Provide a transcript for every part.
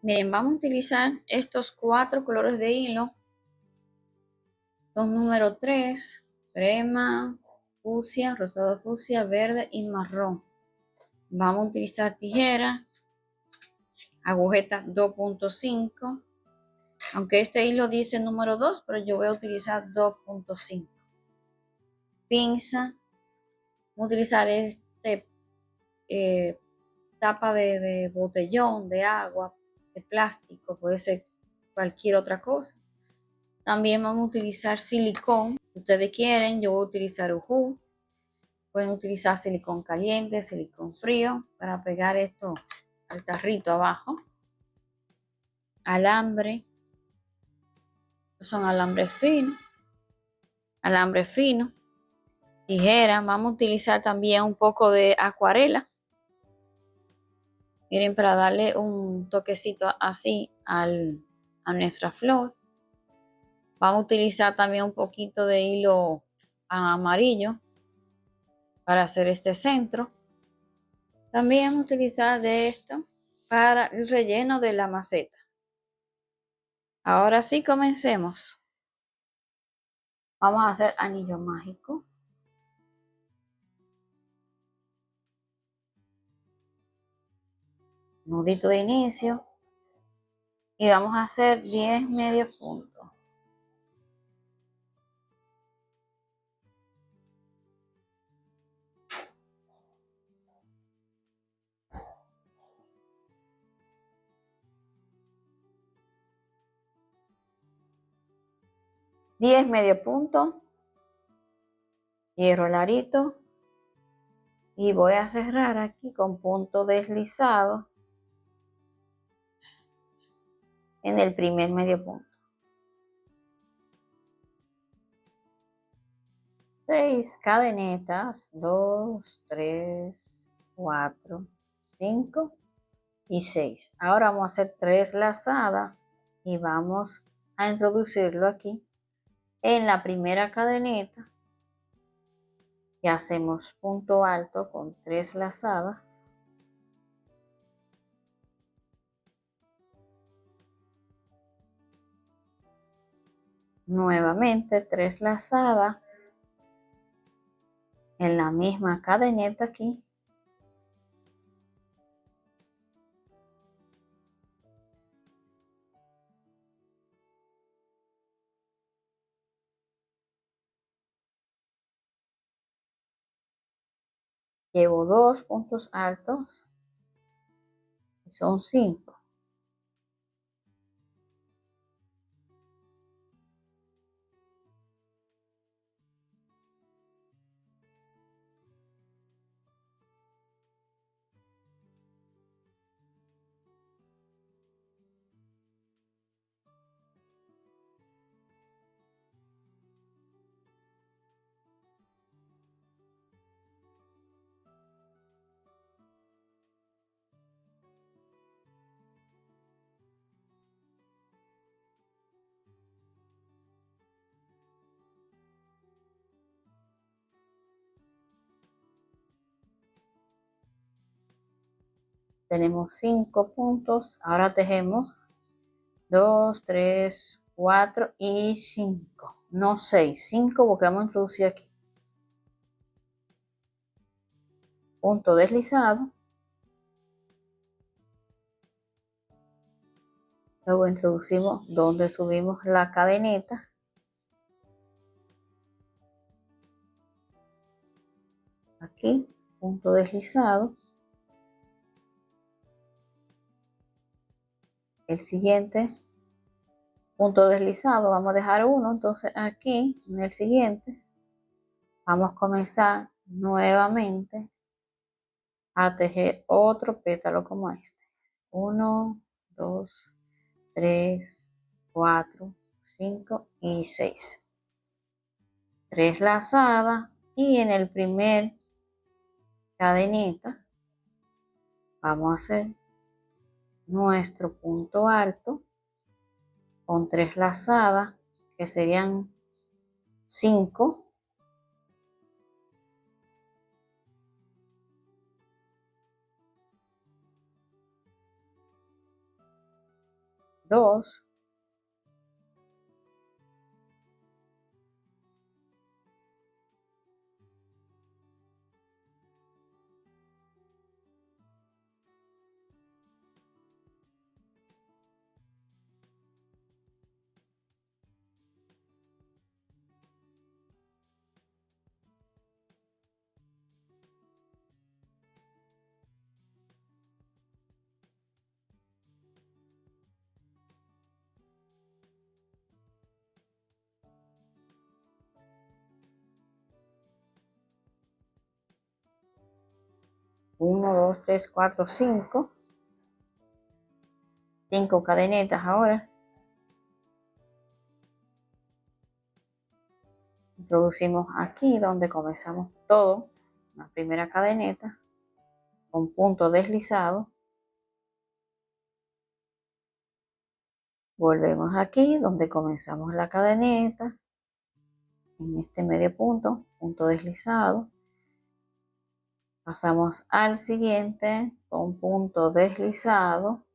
Miren, vamos a utilizar estos 4 colores de hilo. Son número 3, crema, fucsia, rosado fucsia, verde y marrón. Vamos a utilizar tijera, agujeta 2.5. Aunque este hilo dice número 2, pero yo voy a utilizar 2.5. Pinza. Voy a utilizar tapa de botellón, de agua, de plástico, puede ser cualquier otra cosa. También vamos a utilizar silicón. Si ustedes quieren, yo voy a utilizar ujú. Pueden utilizar silicón caliente, silicón frío para pegar esto al tarrito abajo. Alambre. Estos son alambres finos. Alambre fino. Tijera. Vamos a utilizar también un poco de acuarela. Miren, para darle un toquecito así a nuestra flor. Vamos a utilizar también un poquito de hilo amarillo para hacer este centro. También vamos a utilizar de esto para el relleno de la maceta. Ahora sí, comencemos. Vamos a hacer anillo mágico. Nudito de inicio. Y vamos a hacer 10 medios puntos. Medio punto. Cierro el arito. Y voy a cerrar aquí con punto deslizado en el primer medio punto. 6 cadenetas, 2, 3, 4, 5 y 6. Ahora vamos a hacer 3 lazadas y vamos a introducirlo aquí en la primera cadeneta y hacemos punto alto con 3 lazadas. Nuevamente 3 lazadas en la misma cadeneta aquí. Llevo 2 puntos altos y son 5. Tenemos 5 puntos. Ahora tejemos 2, 3, 4 y 5. No 6, 5 porque vamos a introducir aquí. Punto deslizado. Luego introducimos donde subimos la cadeneta. Aquí, punto deslizado. El siguiente punto deslizado, vamos a dejar uno, entonces aquí en el siguiente vamos a comenzar nuevamente a tejer otro pétalo como este. 1, 2, 3, 4, 5 y 6. 3 lazadas y en el primer cadeneta vamos a hacer nuestro punto alto con 3 lazadas que serían 5. 2, 1, 2, 3, 4, 5. 5 cadenetas ahora. Introducimos aquí donde comenzamos todo, la primera cadeneta con punto deslizado. Volvemos aquí donde comenzamos la cadeneta, en este medio punto, punto deslizado. Pasamos al siguiente con punto deslizado.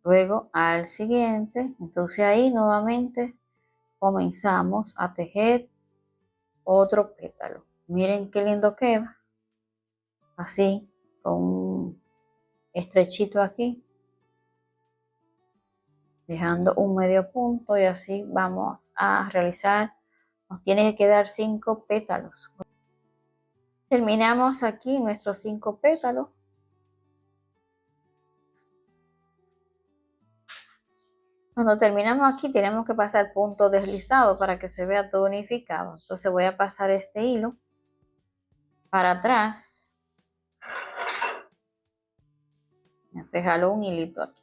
Luego al siguiente, entonces ahí nuevamente comenzamos a tejer otro pétalo. Miren qué lindo queda, así con un estrechito aquí, dejando un medio punto, y así vamos a realizar, nos tiene que quedar 5 pétalos. Terminamos aquí nuestros 5 pétalos. Cuando terminamos aquí tenemos que pasar punto deslizado para que se vea todo unificado. Entonces voy a pasar este hilo para atrás. Se jaló un hilito aquí.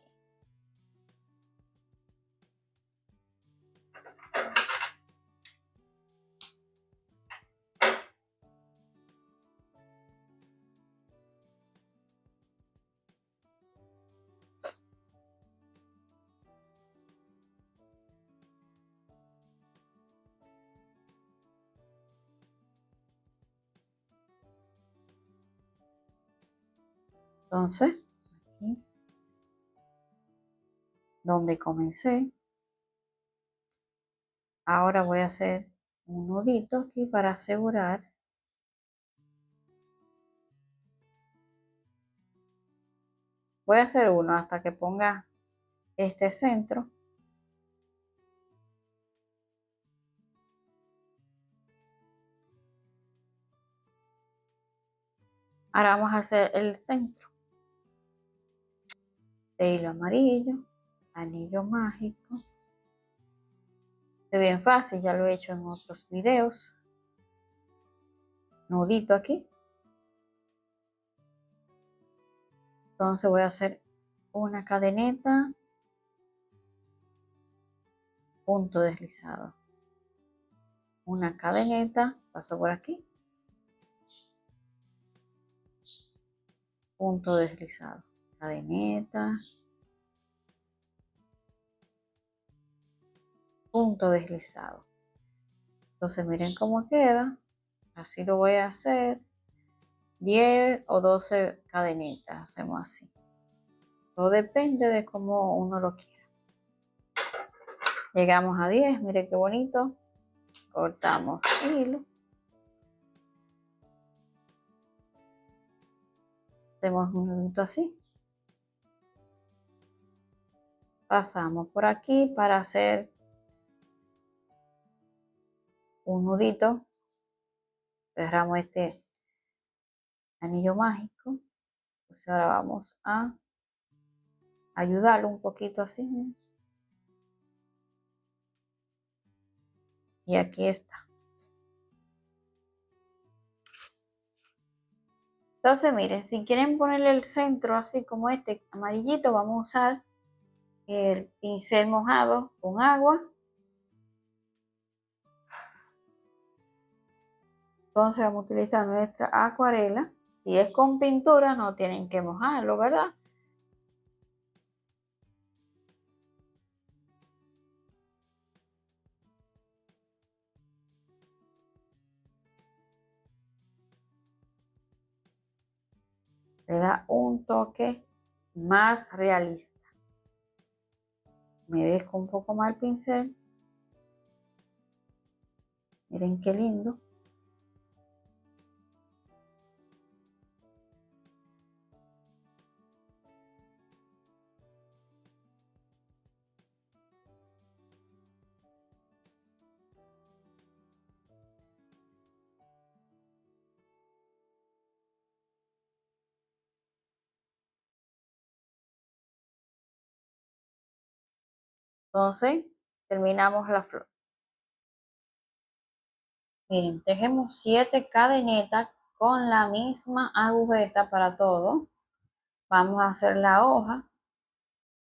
Entonces, aquí, donde comencé, ahora voy a hacer un nudito aquí para asegurar. Voy a hacer uno hasta que ponga este centro. Ahora vamos a hacer el centro de hilo amarillo, anillo mágico. Es bien fácil, ya lo he hecho en otros videos. Nudito aquí. Entonces voy a hacer una cadeneta, punto deslizado, una cadeneta, paso por aquí, punto deslizado, cadeneta, punto deslizado. Entonces miren cómo queda. Así lo voy a hacer 10 o 12 cadenitas, hacemos así. Todo depende de cómo uno lo quiera. Llegamos a 10, miren qué bonito. Cortamos hilo. Hacemos un nudito así. Pasamos por aquí para hacer un nudito. Cerramos este anillo mágico. Entonces ahora vamos a ayudarlo un poquito así. ¿No? Y aquí está. Entonces miren, si quieren ponerle el centro así como este amarillito, vamos a usar el pincel mojado con agua. Entonces vamos a utilizar nuestra acuarela. Si es con pintura no tienen que mojarlo, ¿verdad? Le da un toque más realista. humedezco un poco más el pincel. Miren qué lindo. Entonces, terminamos la flor. Miren, tejemos 7 cadenitas con la misma agujeta para todo. Vamos a hacer la hoja.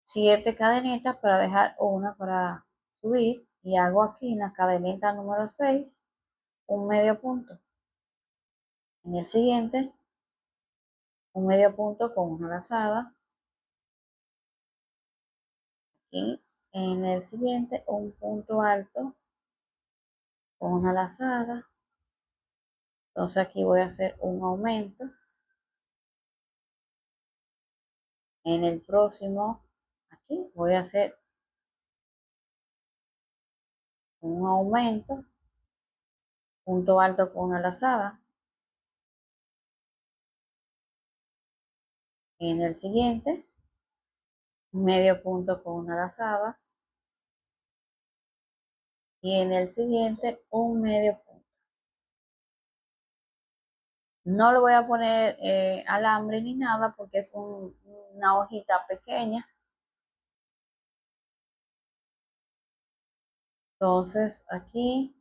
7 cadenitas para dejar una para subir. Y hago aquí en la cadenita número 6 un medio punto. En el siguiente, un medio punto con una lazada. Y en el siguiente, un punto alto con una lazada. Entonces aquí voy a hacer un aumento. En el próximo, aquí voy a hacer un aumento, punto alto con una lazada. En el siguiente, medio punto con una lazada. Y en el siguiente, un medio punto. No le voy a poner alambre ni nada porque es una hojita pequeña. Entonces aquí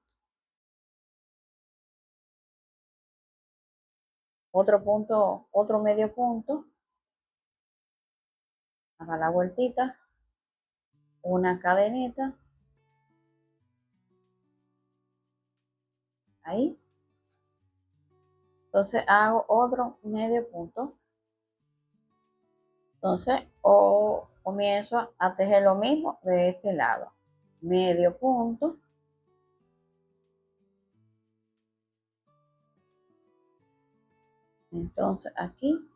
otro punto, otro medio punto. Haga la vueltita, una cadenita. Ahí. Entonces hago otro medio punto. Entonces comienzo a tejer lo mismo de este lado. Medio punto. Entonces aquí,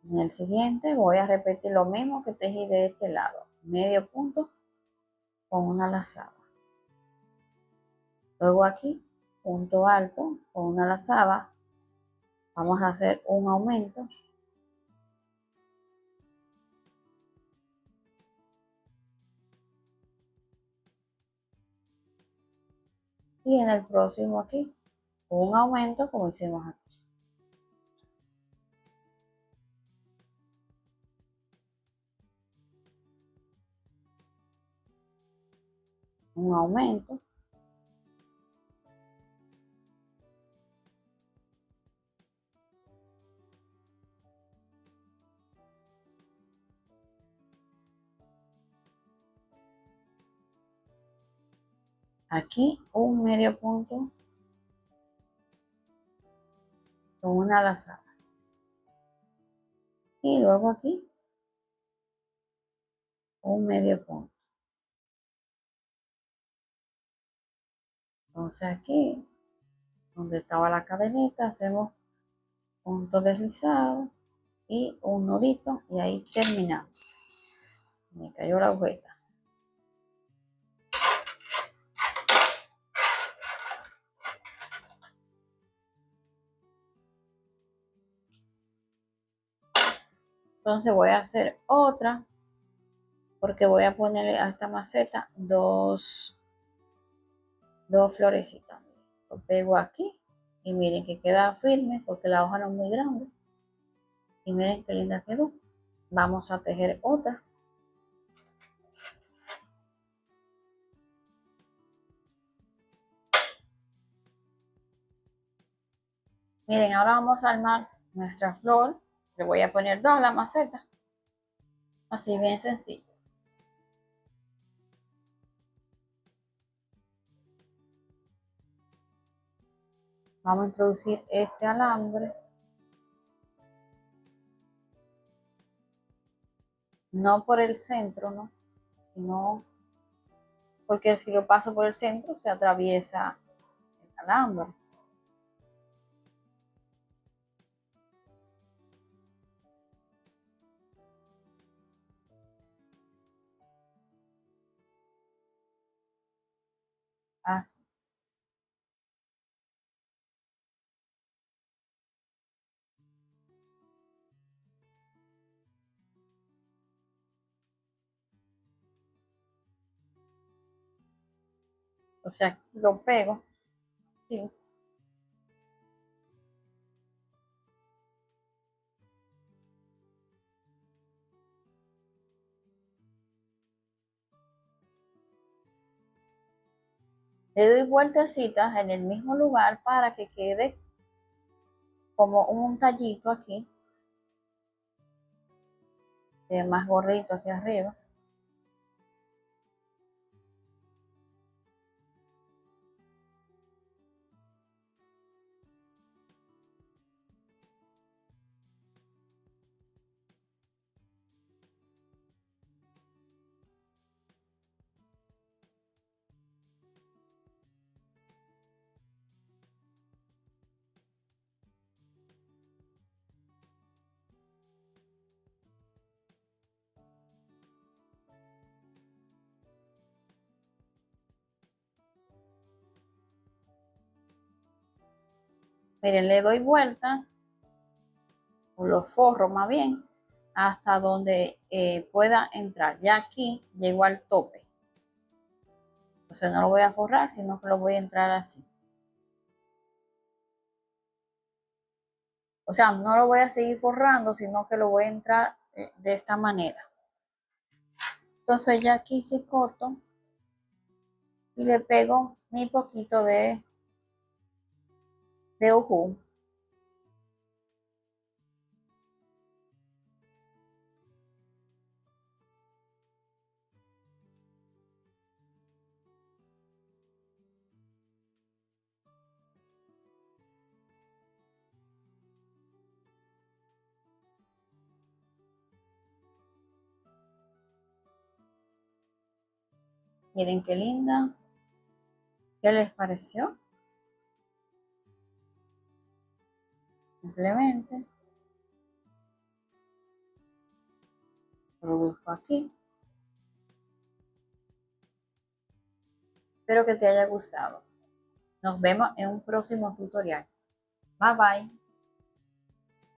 en el siguiente, voy a repetir lo mismo que tejí de este lado. Medio punto con una lazada. Luego aquí, punto alto con una lazada. Vamos a hacer un aumento. Y en el próximo aquí, un aumento como hicimos aquí. Un aumento. Aquí un medio punto con una lazada. Y luego aquí un medio punto. Entonces aquí, donde estaba la cadenita, hacemos punto deslizado y un nudito y ahí terminamos. Me cayó la agujeta. Entonces voy a hacer otra porque voy a ponerle a esta maceta dos florecitas. Lo pego aquí y miren que queda firme porque la hoja no es muy grande. Y miren qué linda quedó. Vamos a tejer otra. Miren, ahora vamos a armar nuestra flor. Le voy a poner dos a la maceta. Así bien sencillo. Vamos a introducir este alambre. No por el centro, ¿no? Sino porque si lo paso por el centro se atraviesa el alambre. así. O sea, lo pego, sí. Le doy vueltecitas en el mismo lugar para que quede como un tallito aquí, más gordito aquí arriba. Miren, le doy vuelta, o lo forro más bien, hasta donde pueda entrar. Ya aquí llegó al tope. Entonces no lo voy a forrar, sino que lo voy a entrar así. O sea, no lo voy a seguir forrando, sino que lo voy a entrar de esta manera. Entonces ya aquí sí corto y le pego mi poquito de ujú. Miren qué linda. ¿Qué les pareció? Simplemente produzco aquí. Espero que te haya gustado. Nos vemos en un próximo tutorial. Bye bye.